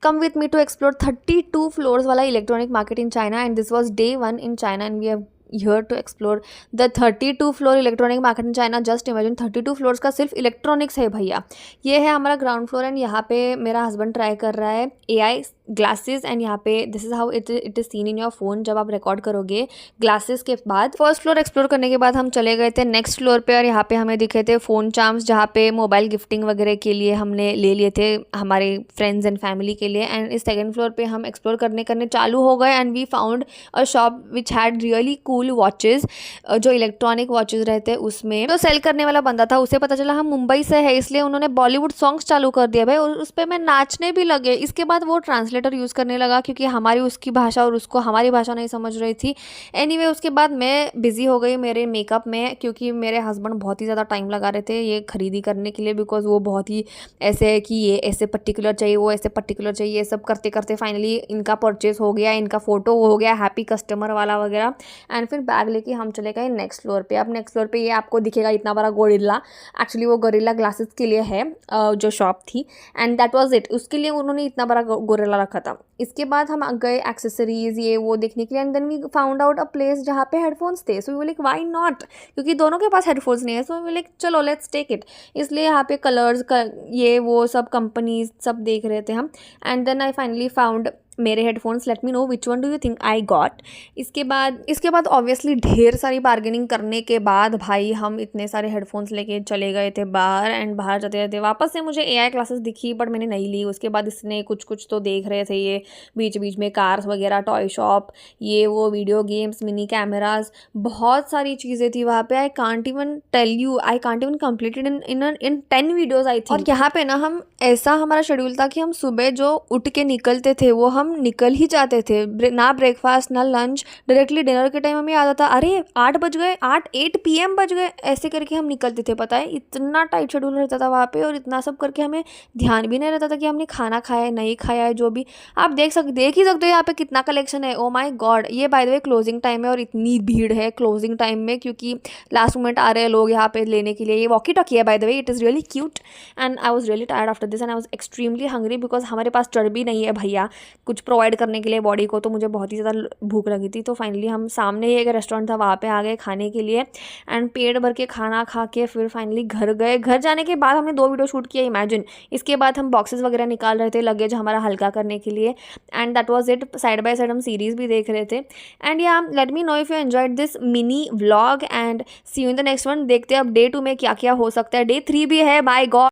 Come with me to explore 32 floors wala electronic market in China, and this was day 1 in China, and we are here to explore the 32 floor electronic market in China. Just imagine 32 floors का सिर्फ electronics है भैया. ये है हमारा ground floor and यहाँ पे मेरा हस्बैंड ट्राई कर रहा है AI ग्लासेस एंड यहाँ पे this is how it is seen in your phone जब आप रिकॉर्ड करोगे ग्लासेस के बाद. फर्स्ट फ्लोर एक्सप्लोर करने के बाद हम चले गए थे नेक्स्ट फ्लोर पे और यहाँ पे हमें दिखे थे फ़ोन चार्म्स जहाँ पे मोबाइल गिफ्टिंग वगैरह के लिए हमने ले लिए थे हमारे फ्रेंड्स एंड फैमिली के लिए. एंड इस सेकेंड फ्लोर पे हम एक्सप्लोर करने चालू हो गए and we found a shop which had really cool watches. जो इलेक्ट्रॉनिक वॉचेज़ रहते हैं उसमें तो सेल करने वाला बंदा था, उसे पता चला हम मुंबई से है इसलिए उन्होंने बॉलीवुड सॉन्ग्स चालू कर दिया भाई और उस पर मैं नाचने भी लगे. इसके बाद वो ट्रांसलेटर यूज़ करने लगा क्योंकि हमारी उसकी भाषा और उसको हमारी भाषा नहीं समझ रही थी. एनीवे उसके बाद मैं बिज़ी हो गई मेरे मेकअप में क्योंकि मेरे हस्बैंड बहुत ही ज़्यादा टाइम लगा रहे थे ये खरीदी करने के लिए बिकॉज वो बहुत ही ऐसे है कि ये ऐसे पर्टिकुलर चाहिए वो ऐसे पर्टिकुलर चाहिए. ये सब करते करते फाइनली इनका परचेस हो गया, इनका फ़ोटो हो गया हैप्पी कस्टमर वाला वगैरह. एंड फिर बैग लेके हम चले गए नेक्स्ट फ्लोर पे. अब नेक्स्ट फ्लोर पे ये आपको दिखेगा इतना बड़ा गोरिल्ला. एक्चुअली वो गोरिल्ला ग्लासेस के लिए है जो शॉप थी एंड दैट वाज इट. उसके लिए उन्होंने इतना बड़ा गोरिल्ला रखा था. इसके बाद हम गए एक्सेसरीज ये वो देखने के लिए and then we found out a place जहाँ पे हेडफोन्स थे. So we like why not क्योंकि दोनों के पास हेडफोन्स नहीं है. सो वी लाइक चलो लेट्स टेक इट. इसलिए यहाँ पे कलर्स का ये वो सब कंपनीज सब देख रहे थे हम. And then I finally found मेरे headphones. Let me know which one do you think I got. इसके बाद ऑब्वियसली ढेर सारी बार्गेनिंग करने के बाद भाई हम इतने सारे हेडफोन्स लेके चले गए थे बाहर. एंड बाहर जाते जाते वापस से मुझे AI क्लासेस दिखी बट मैंने नहीं ली. उसके बाद इसने कुछ तो देख रहे थे ये बीच बीच में कार्स वगैरह टॉय शॉप ये वो वीडियो गेम्स मिनी कैमराज बहुत सारी चीज़ें थी वहाँ पे. I can't even tell you I can't even completed in 10 videos I think. और यहाँ पे ना हम ऐसा हमारा शेड्यूल था कि हम सुबह जो उठ के निकलते थे वो हम निकल ही जाते थे. ना ब्रेकफास्ट ना लंच डायरेक्टली डिनर के टाइम हमें याद आता अरे 8 बज गए 8 PM बज गए ऐसे करके हम निकलते थे. पता है इतना टाइट शेड्यूल रहता था वहाँ पे और इतना सब करके हमें ध्यान भी नहीं रहता था कि हमने खाना खाया है नहीं खाया है. जो भी आप देख ही सकते हो यहाँ पे कितना कलेक्शन है. Oh my god. ये by the way closing time है और इतनी भीड़ है क्लोजिंग टाइम में क्योंकि लास्ट मोमेंट आ रहे हैं लोग यहाँ पे लेने के लिए. ये वॉकी टॉकी है bye the way. It is really cute and I was really tired after this and I was extremely hungry because हमारे पास चर्बी नहीं है भैया कुछ प्रोवाइड करने के लिए बॉडी को. तो मुझे बहुत ही ज़्यादा भूख लगी थी. तो फाइनली हम सामने ही एक रेस्टोरेंट था वहाँ पे आ गए खाने के लिए एंड पेट भर के खाना खा के फिर फाइनली घर गए. घर जाने के बाद हमने 2 वीडियो शूट किया इमेजिन. इसके बाद हम बॉक्सेस वगैरह निकाल रहे थे लगेज हमारा हल्का करने के लिए and that was it. Side by side हम सीरीज़ भी देख रहे थे. And yeah let me know if you enjoyed this mini vlog and see you in the next one. देखते हैं अब डे 2 में क्या क्या हो सकता है. डे 3 भी है. Bye God.